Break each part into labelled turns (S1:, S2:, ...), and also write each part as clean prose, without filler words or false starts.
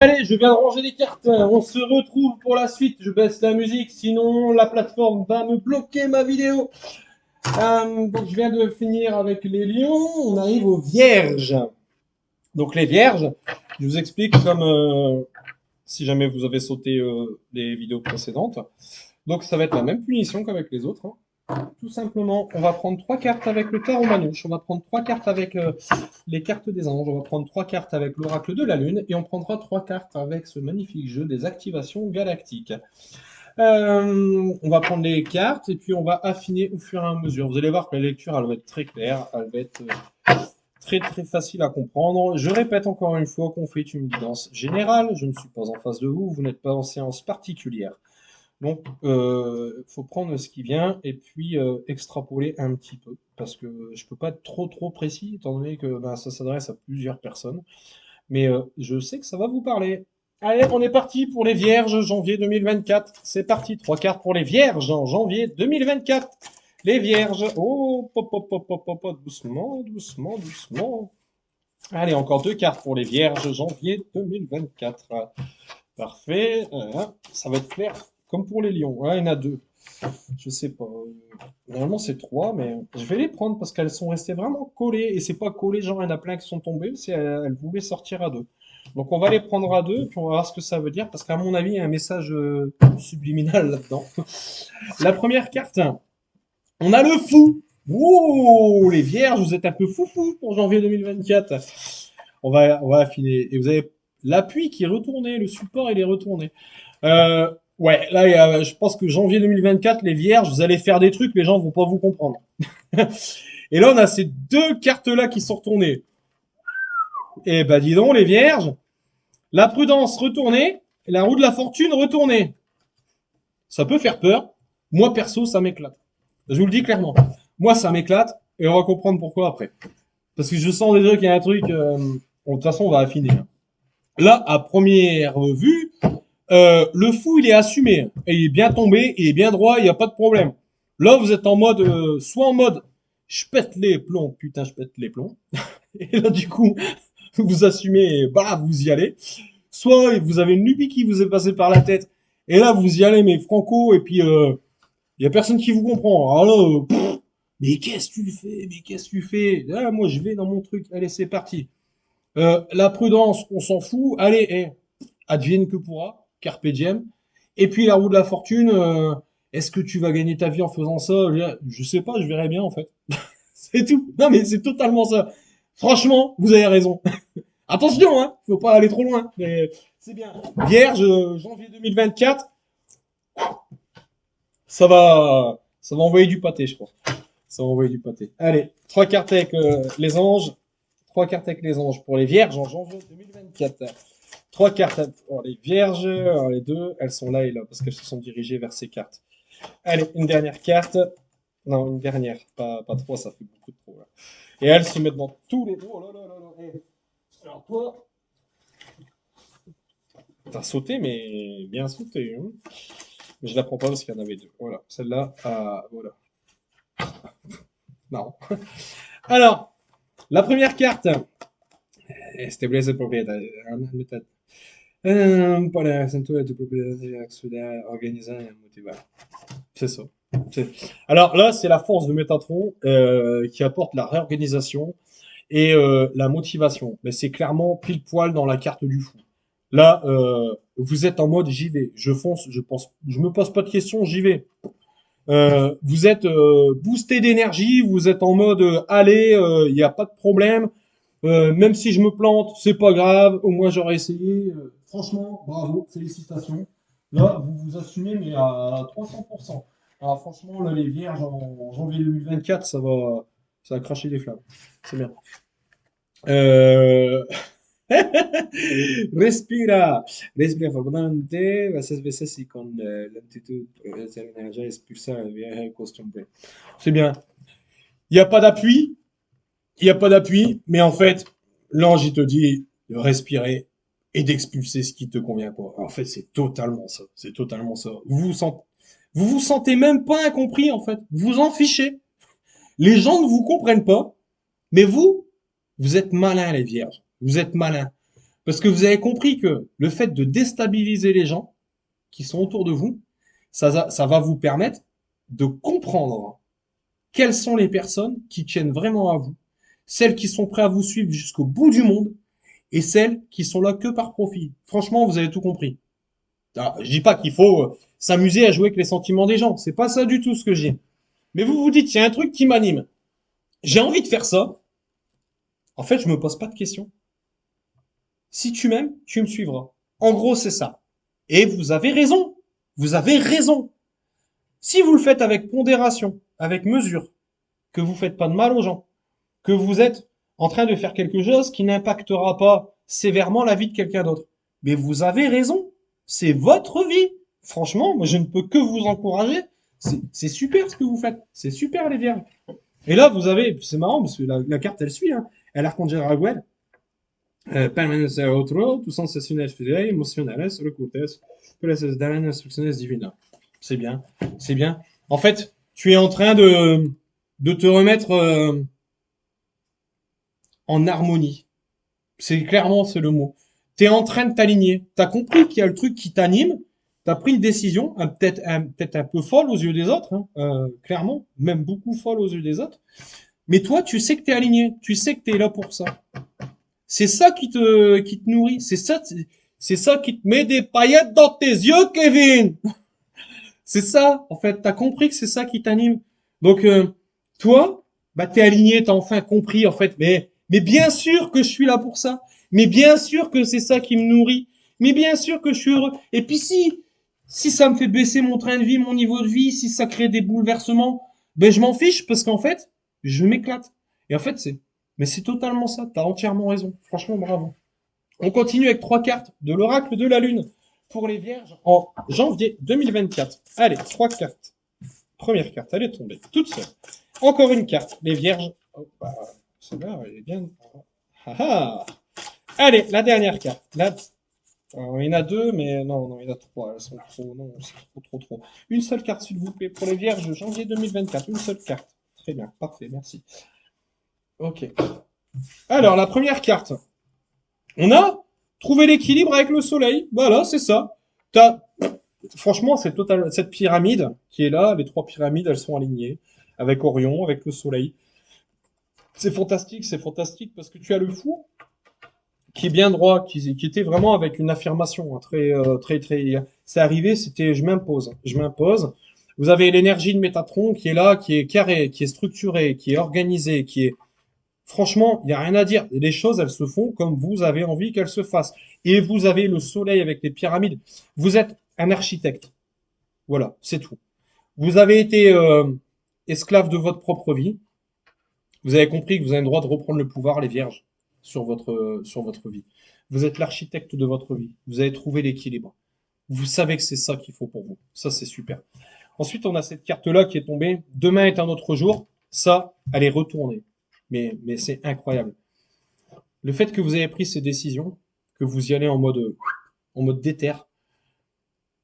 S1: Allez, je viens de ranger les cartes. On se retrouve pour la suite. Je baisse la musique, sinon la plateforme va me bloquer ma vidéo. Donc, je viens de finir avec les lions. On arrive aux vierges. Donc, les vierges, je vous explique comme si jamais vous avez sauté les vidéos précédentes. Donc, ça va être la même punition qu'avec les autres, hein. Tout simplement, on va prendre trois cartes avec le tarot manouche, on va prendre trois cartes avec les cartes des anges, on va prendre trois cartes avec l'oracle de la lune, et on prendra trois cartes avec ce magnifique jeu des activations galactiques. On va prendre les cartes et puis on va affiner au fur et à mesure. Vous allez voir que la lecture, elle va être très claire, elle va être très très facile à comprendre. Je répète encore une fois qu'on fait une guidance générale, je ne suis pas en face de vous, vous n'êtes pas en séance particulière. Donc, faut prendre ce qui vient et puis extrapoler un petit peu, parce que je peux pas être trop précis, étant donné que ben, ça s'adresse à plusieurs personnes. Mais je sais que ça va vous parler. Allez, on est parti pour les Vierges, janvier 2024. C'est parti, trois cartes pour les Vierges en janvier 2024. Les Vierges. Oh, pop, pop, pop, pop, pop, pop, doucement, doucement, doucement. Allez, encore deux cartes pour les Vierges, janvier 2024. Parfait. Ça va être clair comme pour les lions. Ouais, il y en a deux. Je sais pas. Normalement, c'est trois, mais je vais les prendre parce qu'elles sont restées vraiment collées. Et c'est pas collé, genre, il y en a plein qui sont tombés. C'est elles voulaient sortir à deux. Donc, on va les prendre à deux, puis on va voir ce que ça veut dire. Parce qu'à mon avis, il y a un message subliminal là-dedans. La première carte, on a le fou. Oh, les vierges, vous êtes un peu foufou pour janvier 2024. On va affiner. Et vous avez l'appui qui est retourné, le support il est retourné. Ouais, là, je pense que janvier 2024, les vierges, vous allez faire des trucs, les gens vont pas vous comprendre. Et là, on a ces deux cartes-là qui sont retournées. Et bah, dis donc, les vierges, la prudence retournée, et la roue de la fortune retournée. Ça peut faire peur. Moi, perso, ça m'éclate. Je vous le dis clairement. Moi, ça m'éclate, et on va comprendre pourquoi après. Parce que je sens déjà qu'il y a un truc. Bon, de toute façon, on va affiner. Là, à première vue, le fou, il est assumé. Et il est bien tombé, il est bien droit, il n'y a pas de problème. Là, vous êtes en mode, soit en mode, je pète les plombs, putain, je pète les plombs. Et là, du coup, vous assumez et bah, vous y allez. Soit vous avez une lubie qui vous est passée par la tête. Et là, vous y allez, mais franco, et puis, il y a personne qui vous comprend. Alors là, mais qu'est-ce que tu fais? Mais qu'est-ce que tu fais? Ah, moi, je vais dans mon truc. Allez, c'est parti. La prudence, on s'en fout. Allez, advienne que pourra, carpe diem. Et puis la roue de la fortune, est-ce que tu vas gagner ta vie en faisant ça? Je sais pas, je verrai bien en fait. C'est tout. Non mais c'est totalement ça. Franchement, vous avez raison. Attention, hein, faut pas aller trop loin. Mais c'est bien. Vierge, janvier 2024, ça va envoyer du pâté, je pense. Ça va envoyer du pâté. Allez, trois cartes avec les anges. Trois cartes avec les anges pour les vierges en janvier 2024. Trois cartes pour les vierges. Alors les deux, elles sont là et là parce qu'elles se sont dirigées vers ces cartes. Allez, une dernière carte. Non, une dernière. Pas trois, ça fait beaucoup de trop. Là. Et elles se mettent dans tous les. Oh là là là là. Alors toi, t'as sauté, mais bien sauté. Hein. Mais je la prends pas parce qu'il y en avait deux. Voilà. Celle-là, voilà. Non. Alors, la première carte. Establece propriétaire. Para accentuar tu propriété accéder, organiser et motiver. C'est ça. Alors là, c'est la force de Métatron qui apporte la réorganisation et la motivation. Mais c'est clairement pile poil dans la carte du fou. Là, vous êtes en mode j'y vais, je fonce, je me pose pas de questions, j'y vais. Vous êtes boosté d'énergie, vous êtes en mode allez, il n'y a pas de problème. Même si je me plante, c'est pas grave, au moins j'aurais essayé. Franchement, bravo, félicitations. Là, vous vous assumez, mais à 300%. Alors, franchement, là, les vierges en janvier 2024, ça va cracher des flammes. C'est bien. Euh... Respira, respira profondamente, vas a veces y con lentitud energía expulsa el viaje costumbre. C'est bien. Il n'y a pas d'appui, il n'y a pas d'appui, mais en fait, l'ange, il te dit de respirer et d'expulser ce qui te convient pas. En fait, c'est totalement ça. C'est totalement ça. Vous vous sentez même pas incompris, en fait. Vous en fichez. Les gens ne vous comprennent pas, mais vous êtes malins, les vierges. Vous êtes malins. Parce que vous avez compris que le fait de déstabiliser les gens qui sont autour de vous, ça va vous permettre de comprendre quelles sont les personnes qui tiennent vraiment à vous, celles qui sont prêtes à vous suivre jusqu'au bout du monde et celles qui sont là que par profit. Franchement, vous avez tout compris. Alors, je dis pas qu'il faut s'amuser à jouer avec les sentiments des gens, c'est pas ça du tout ce que j'ai. Mais vous vous dites, il y a un truc qui m'anime. J'ai envie de faire ça. En fait, je me pose pas de questions. Si tu m'aimes, tu me suivras. En gros, c'est ça. Et vous avez raison. Vous avez raison. Si vous le faites avec pondération, avec mesure, que vous faites pas de mal aux gens, que vous êtes en train de faire quelque chose qui n'impactera pas sévèrement la vie de quelqu'un d'autre. Mais vous avez raison. C'est votre vie. Franchement, moi, je ne peux que vous encourager. C'est super ce que vous faites. C'est super, les vierges. Et là, vous avez, c'est marrant parce que la carte, elle suit, hein. Elle Arcangel Raguel. Permanece outro, tu sensaciones fidei, emocionales, recurtes, places daran instrucciones divina. C'est bien, c'est bien. En fait, tu es en train de te remettre en harmonie. C'est clairement, c'est le mot. T'es en train de t'aligner. T'as compris qu'il y a le truc qui t'anime. T'as pris une décision, peut-être un peu folle aux yeux des autres, hein, clairement, même beaucoup folle aux yeux des autres. Mais toi, tu sais que t'es aligné. Tu sais que t'es là pour ça. C'est ça qui te nourrit. C'est ça qui te met des paillettes dans tes yeux, Kevin. C'est ça, en fait. T'as compris que c'est ça qui t'anime. Donc, toi, bah, t'es aligné, t'as enfin compris, en fait. Mais bien sûr que je suis là pour ça. Mais bien sûr que c'est ça qui me nourrit. Mais bien sûr que je suis heureux. Et puis si ça me fait baisser mon train de vie, mon niveau de vie, si ça crée des bouleversements, ben je m'en fiche parce qu'en fait, je m'éclate. Et en fait, mais c'est totalement ça. T'as entièrement raison. Franchement, bravo. On continue avec trois cartes de l'oracle de la Lune pour les Vierges en janvier 2024. Allez, trois cartes. Première carte, elle est tombée toute seule. Encore une carte, les Vierges. Oh, bah, celle-là, elle est bien. Ah, ah. Allez, la dernière carte. Il y en a deux, mais non, il y en a trois. Elles sont trop, non, c'est trop. Une seule carte, s'il vous plaît, pour les Vierges, janvier 2024. Une seule carte. Très bien, parfait, merci. Ok. Alors, la première carte. On a trouvé l'équilibre avec le soleil. Voilà, c'est ça. T'as, franchement, c'est total, cette pyramide qui est là, les trois pyramides, elles sont alignées avec Orion, avec le soleil. C'est fantastique parce que tu as le fou qui est bien droit, qui était vraiment avec une affirmation, hein, très. C'est arrivé, c'était je m'impose. Vous avez l'énergie de Métatron qui est là, qui est carré, qui est structuré, qui est organisé, qui est franchement, il n'y a rien à dire. Les choses, elles se font comme vous avez envie qu'elles se fassent. Et vous avez le soleil avec les pyramides. Vous êtes un architecte. Voilà, c'est tout. Vous avez été esclave de votre propre vie. Vous avez compris que vous avez le droit de reprendre le pouvoir, les vierges, sur votre vie. Vous êtes l'architecte de votre vie. Vous avez trouvé l'équilibre. Vous savez que c'est ça qu'il faut pour vous. Ça, c'est super. Ensuite, on a cette carte-là qui est tombée. Demain est un autre jour. Ça, elle est retournée. Mais c'est incroyable. Le fait que vous avez pris ces décisions, que vous y allez en mode déter,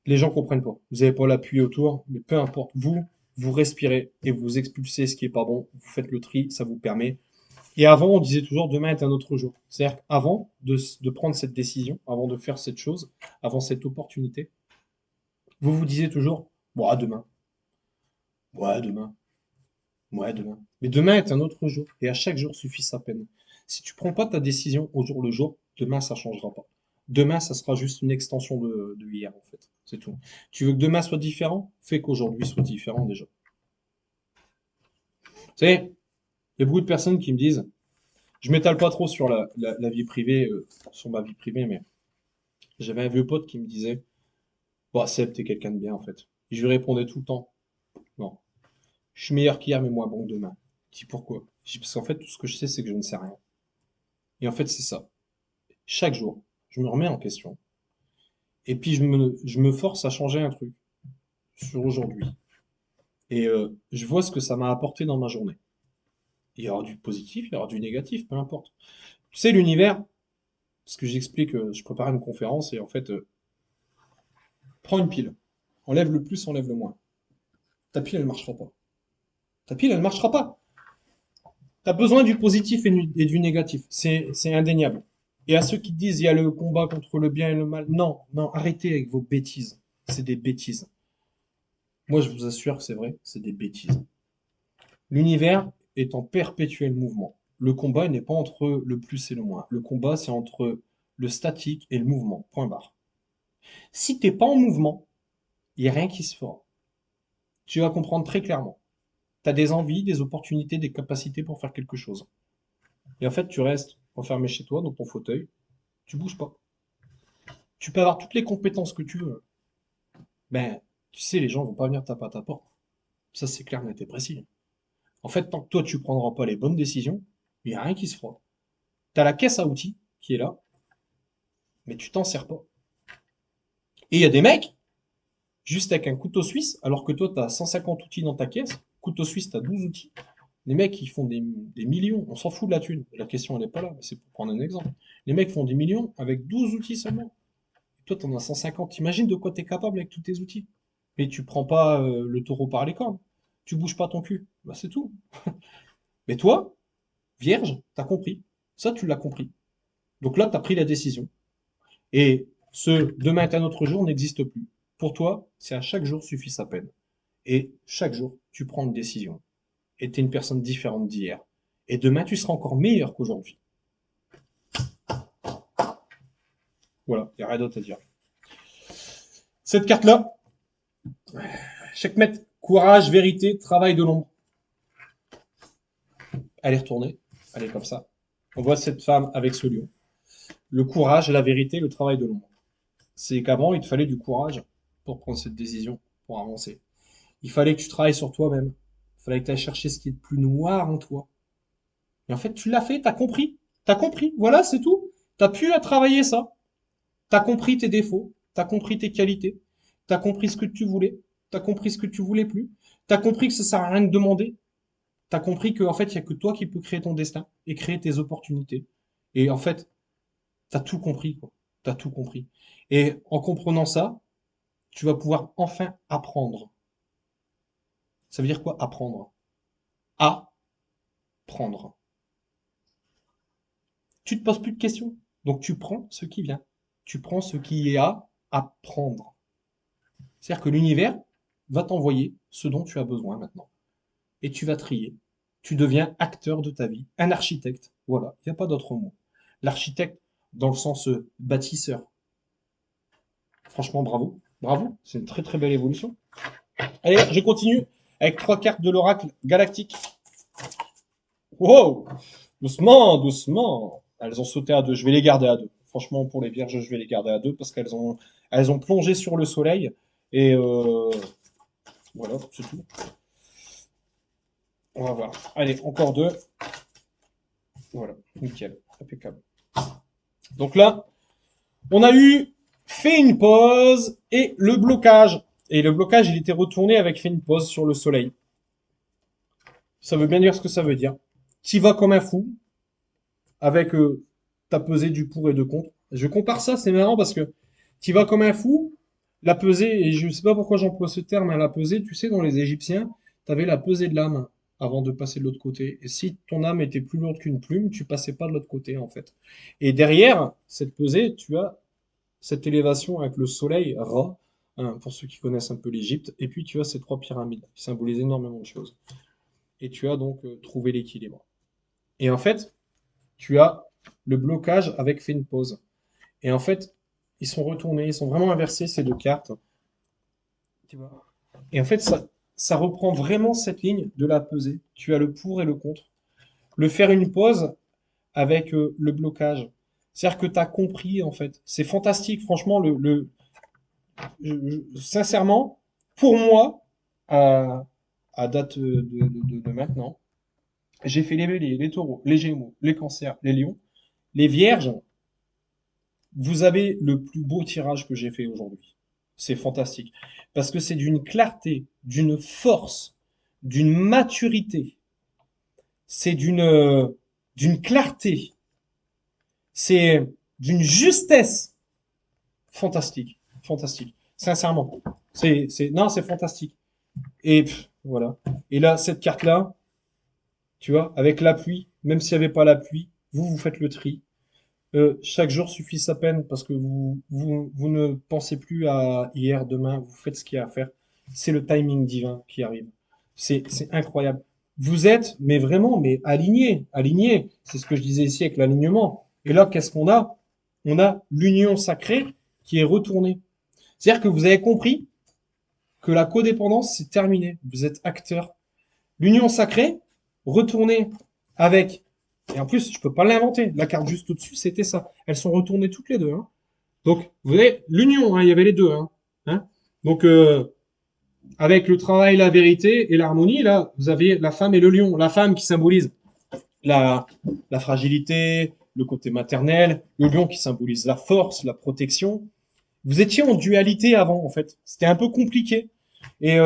S1: les gens comprennent pas. Vous n'avez pas l'appui autour, mais peu importe. Vous respirez et vous expulsez ce qui est pas bon. Vous faites le tri, ça vous permet. Et avant, on disait toujours demain est un autre jour. C'est-à-dire qu'avant de prendre cette décision, avant de faire cette chose, avant cette opportunité, vous vous disiez toujours, bon, à demain, ouais, demain, ouais, demain. Mais demain est un autre jour. Et à chaque jour suffit sa peine. Si tu prends pas ta décision au jour le jour, demain, ça changera pas. Demain, ça sera juste une extension de hier, en fait. C'est tout. Tu veux que demain soit différent? Fais qu'aujourd'hui soit différent déjà. Tu sais, il y a beaucoup de personnes qui me disent, je m'étale pas trop sur la vie privée, sur ma vie privée, mais j'avais un vieux pote qui me disait, bah, Seb, t'es quelqu'un de bien, en fait. Et je lui répondais tout le temps, non, je suis meilleur qu'hier, mais moins bon que demain. Je dis pourquoi? Je dis parce qu'en fait, tout ce que je sais, c'est que je ne sais rien. Et en fait, c'est ça. Chaque jour, je me remets en question. Et puis, je me force à changer un truc sur aujourd'hui. Et je vois ce que ça m'a apporté dans ma journée. Il y aura du positif, il y aura du négatif, peu importe. Tu sais, l'univers, parce que j'explique, je prépare une conférence et en fait, prends une pile. Enlève le plus, enlève le moins. Ta pile, elle marchera pas. Ta pile, elle marchera pas. Tu as besoin du positif et du négatif. C'est indéniable. Et à ceux qui disent il y a le combat contre le bien et le mal, non, non, arrêtez avec vos bêtises. C'est des bêtises. Moi, je vous assure que c'est vrai, c'est des bêtises. L'univers est en perpétuel mouvement. Le combat n'est pas entre le plus et le moins. Le combat, c'est entre le statique et le mouvement. Point barre. Si t'es pas en mouvement, il n'y a rien qui se fera. Tu vas comprendre très clairement. Tu as des envies, des opportunités, des capacités pour faire quelque chose. Et en fait, tu restes enfermé chez toi, dans ton fauteuil, tu bouges pas. Tu peux avoir toutes les compétences que tu veux. Ben, tu sais, les gens vont pas venir taper à ta porte. Ça, c'est clair, net et précis. En fait, tant que toi, tu prendras pas les bonnes décisions, il n'y a rien qui se fera. Tu as la caisse à outils qui est là, mais tu t'en sers pas. Et il y a des mecs, juste avec un couteau suisse, alors que toi, tu as 150 outils dans ta caisse, couteau suisse, tu as 12 outils. Les mecs, ils font des millions, on s'en fout de la thune. La question, elle n'est pas là, mais c'est pour prendre un exemple. Les mecs font des millions avec 12 outils seulement. Toi, tu en as 150. T'imagines de quoi tu es capable avec tous tes outils. Mais tu prends pas le taureau par les cornes. Tu bouges pas ton cul. Bah, c'est tout. Mais toi, vierge, t'as compris. Ça, tu l'as compris. Donc là, tu as pris la décision. Et ce demain est un autre jour n'existe plus. Pour toi, c'est à chaque jour suffit sa peine. Et chaque jour, tu prends une décision. Et tu es une personne différente d'hier. Et demain, tu seras encore meilleur qu'aujourd'hui. Voilà, il n'y a rien d'autre à dire. Cette carte-là, chaque mètre, courage, vérité, travail de l'ombre. Elle est retournée, elle est comme ça. On voit cette femme avec ce lion. Le courage, la vérité, le travail de l'ombre. C'est qu'avant, il te fallait du courage pour prendre cette décision, pour avancer. Il fallait que tu travailles sur toi-même. Il fallait que tu ailles chercher ce qui est le plus noir en toi. Et en fait, tu l'as fait, t'as compris. T'as compris. Voilà, c'est tout. T'as pu à travailler ça. T'as compris tes défauts. T'as compris tes qualités. T'as compris ce que tu voulais. T'as compris ce que tu voulais plus. T'as compris que ça sert à rien de demander. T'as compris qu'en fait, il n'y a que toi qui peux créer ton destin et créer tes opportunités. Et en fait, t'as tout compris, quoi. T'as tout compris. Et en comprenant ça, tu vas pouvoir enfin apprendre. Ça veut dire quoi, apprendre? Apprendre. Tu te poses plus de questions. Donc tu prends ce qui vient. Tu prends ce qui est à apprendre. C'est-à-dire que l'univers va t'envoyer ce dont tu as besoin maintenant. Et tu vas trier. Tu deviens acteur de ta vie, un architecte. Voilà, il n'y a pas d'autre mot. L'architecte dans le sens bâtisseur. Franchement, bravo. Bravo, c'est une très très belle évolution. Allez, je continue avec trois cartes de l'oracle galactique. Wow! Doucement, doucement. Elles ont sauté à deux. Je vais les garder à deux. Franchement, pour les vierges, je vais les garder à deux parce elles ont plongé sur le soleil. Et voilà, c'est tout. On va voir. Allez, encore deux. Voilà, nickel, impeccable. Donc là, on a fait une pause et le blocage. Et le blocage, il était retourné avec fait une pause sur le soleil. Ça veut bien dire ce que ça veut dire. T'y vas comme un fou avec ta pesée du pour et de contre. Je compare ça, c'est marrant parce que t'y vas comme un fou. La pesée, et je sais pas pourquoi j'emploie ce terme, hein, la pesée, tu sais, dans les Égyptiens, t'avais la pesée de l'âme avant de passer de l'autre côté. Et si ton âme était plus lourde qu'une plume, tu passais pas de l'autre côté, en fait. Et derrière cette pesée, tu as cette élévation avec le soleil, Ra, hein, pour ceux qui connaissent un peu l'Égypte, et puis tu as ces trois pyramides qui symbolisent énormément de choses. Et tu as donc trouvé l'équilibre. Et en fait, tu as le blocage avec fait une pause. Et en fait, ils sont retournés, ils sont vraiment inversés ces deux cartes. Tu vois. Et en fait, ça reprend vraiment cette ligne de la pesée. Tu as le pour et le contre. Le faire une pause avec le blocage. C'est-à-dire que tu as compris, en fait. C'est fantastique, franchement, sincèrement, pour moi, à date de maintenant, j'ai fait les béliers, les taureaux, les gémeaux, les cancers, les lions, les vierges. Vous avez le plus beau tirage que j'ai fait aujourd'hui. C'est fantastique. Parce que c'est d'une clarté, d'une force, d'une maturité. C'est d'une clarté. C'est d'une justesse fantastique. Fantastique. Sincèrement. Non, c'est fantastique. Et voilà. Et là, cette carte-là, tu vois, avec l'appui, même s'il n'y avait pas l'appui, vous faites le tri. Chaque jour suffit sa peine parce que vous ne pensez plus à hier, demain, vous faites ce qu'il y a à faire. C'est le timing divin qui arrive. C'est incroyable. Vous êtes, mais vraiment, mais aligné, aligné. C'est ce que je disais ici avec l'alignement. Et là, qu'est-ce qu'on a? On a l'union sacrée qui est retournée. C'est-à-dire que vous avez compris que la codépendance, c'est terminé. Vous êtes acteur. L'union sacrée, retournée avec, et en plus, je peux pas l'inventer. La carte juste au-dessus, c'était ça. Elles sont retournées toutes les deux, hein. Donc, vous voyez, l'union, hein, il y avait les deux, hein. Hein. Donc, avec le travail, la vérité et l'harmonie, là, vous avez la femme et le lion. La femme qui symbolise la, la fragilité, le côté maternel, le lion qui symbolise la force, la protection. Vous étiez en dualité avant, en fait. C'était un peu compliqué. Et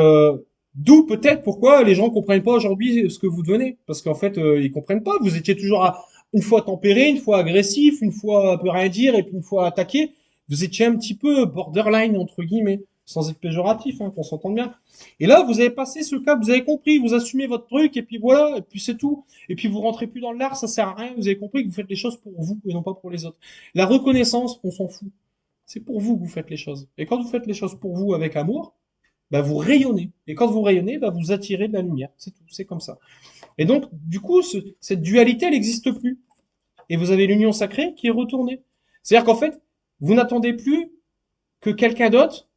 S1: d'où peut-être pourquoi les gens comprennent pas aujourd'hui ce que vous devenez. Parce qu'en fait, ils comprennent pas. Vous étiez toujours une fois tempéré, une fois agressif, une fois un peu rien dire, et puis une fois attaqué. Vous étiez un petit peu borderline, entre guillemets, sans être péjoratif, hein, qu'on s'entende bien. Et là, vous avez passé ce cap, vous avez compris, vous assumez votre truc, et puis voilà, et puis c'est tout. Et puis vous rentrez plus dans l'art, ça sert à rien. Vous avez compris que vous faites les choses pour vous et non pas pour les autres. La reconnaissance, on s'en fout. C'est pour vous que vous faites les choses. Et quand vous faites les choses pour vous avec amour, bah, vous rayonnez. Et quand vous rayonnez, bah, vous attirez de la lumière. C'est tout, c'est comme ça. Et donc, du coup, cette dualité, elle n'existe plus. Et vous avez l'union sacrée qui est retournée. C'est-à-dire qu'en fait, vous n'attendez plus que quelqu'un d'autre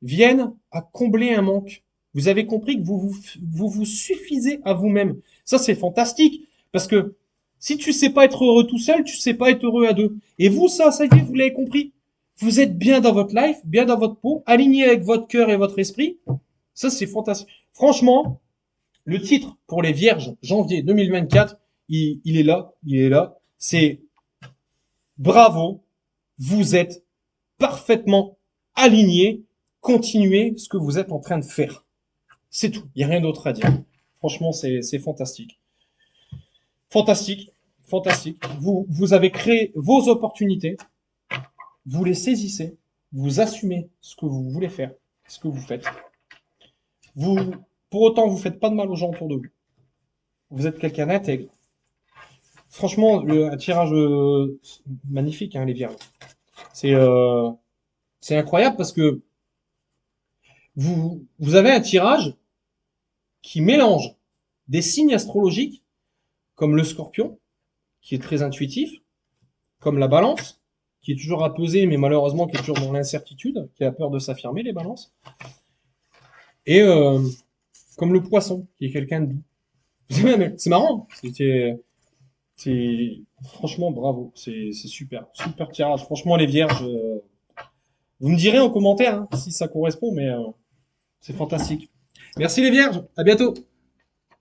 S1: vienne à combler un manque. Vous avez compris que vous suffisez à vous-même. Ça, c'est fantastique. Parce que si tu sais pas être heureux tout seul, tu sais pas être heureux à deux. Et vous, ça y est, vous l'avez compris. Vous êtes bien dans votre life, bien dans votre peau, aligné avec votre cœur et votre esprit. Ça, c'est fantastique. Franchement, le titre pour les Vierges, janvier 2024, il est là, il est là. C'est bravo, vous êtes parfaitement aligné, continuez ce que vous êtes en train de faire. C'est tout, il n'y a rien d'autre à dire. Franchement, c'est fantastique. Fantastique, fantastique. Vous avez créé vos opportunités, vous les saisissez, vous assumez ce que vous voulez faire, ce que vous faites. Vous, pour autant, vous faites pas de mal aux gens autour de vous. Vous êtes quelqu'un d'intègre. Franchement, un tirage magnifique, hein, les vierges. C'est c'est incroyable parce que vous avez un tirage qui mélange des signes astrologiques comme le scorpion, qui est très intuitif, comme la balance, qui est toujours à peser, mais malheureusement qui est toujours dans l'incertitude, qui a peur de s'affirmer, les balances, et comme le poisson, qui est quelqu'un de doux. C'est marrant, franchement bravo, c'est super, super tirage. Franchement les vierges, vous me direz en commentaire hein, si ça correspond, mais c'est fantastique. Merci les vierges, à bientôt.